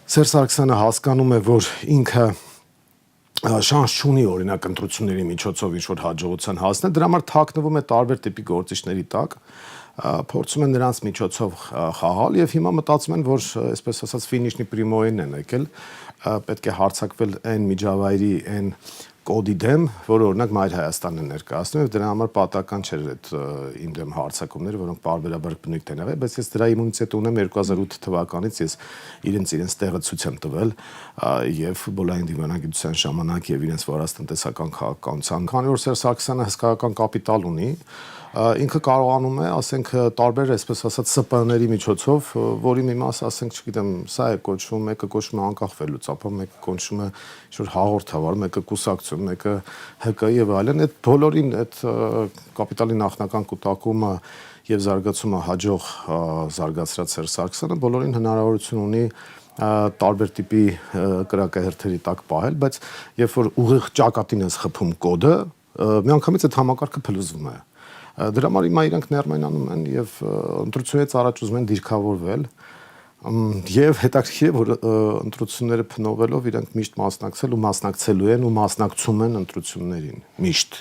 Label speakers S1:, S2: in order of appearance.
S1: Սերժ Սարգսյանը հասկանում է, որ ինքը շանս չունի օրինակ ընտրությունների միջոցով ինչ-որ հաջողության հասնել, դրա համար թաքնվում է տարբեր տիպի գործիչների տակ, փորձում են նրանց միջոցով խաղալ եւ հիմա մտածում են, որ այսպես ասած ֆինիշնի պրիմոյին են եկել, պետք է հարձակվել այն միջավայրի, այն կոդի դեմ, որը օրինակ Մայր Հայաստանն է ներկայացնում եւ դրա համար պատահական չէր այդ իմ դեմ հարձակումները, որոնք պարբերաբար բնույթ են եղել, բայց ես դրա իմունիտետ ունեմ 2008 թվականից ես իրենց տեղը ցույց եմ տվել եւ ֆուտբոլային դիվանագիտության ժամանակ եւ իրենց վարած տնտեսական քաղաքականության, քանի որ Սերժ Սարգսյանը հսկայական կապիտալ ունի, ինքը կարողանում է, ասենք, տարբեր, այսպես ասած, ՍՊ-ների միջոցով, որի մի մասը, ասենք, չգիտեմ, սա է կոչվում, մեկը կոչվում է անկախվելուց, ապա մեկը կոչվում է ինչ-որ հաղորդավար, մեկը կուսակցություն, մեկը ՀԿ եւ այլն, այդ բոլորին այդ կապիտալի նախնական կուտակումը եւ զարգացումը հաջող զարգացրած Սերժ Սարգսյանը բոլորին հնարավորություն ունի տարբեր տիպի կրակահերթերի տակ պահել, բայց երբ որ ուղիղ ճակատին ես խփում կոդը, միանգամից այդ համակարգը փլուզվում է։ Դրա համար հիմա իրանք ներմայնանում են եւ ընտրությունից առաջ ուզում են դիրքավորվել եւ հետաքրքիր է որ ընտրությունները փնովելով իրանք միշտ մասնակցել ու մասնակցելու են ու մասնակցում են ընտրություններին միշտ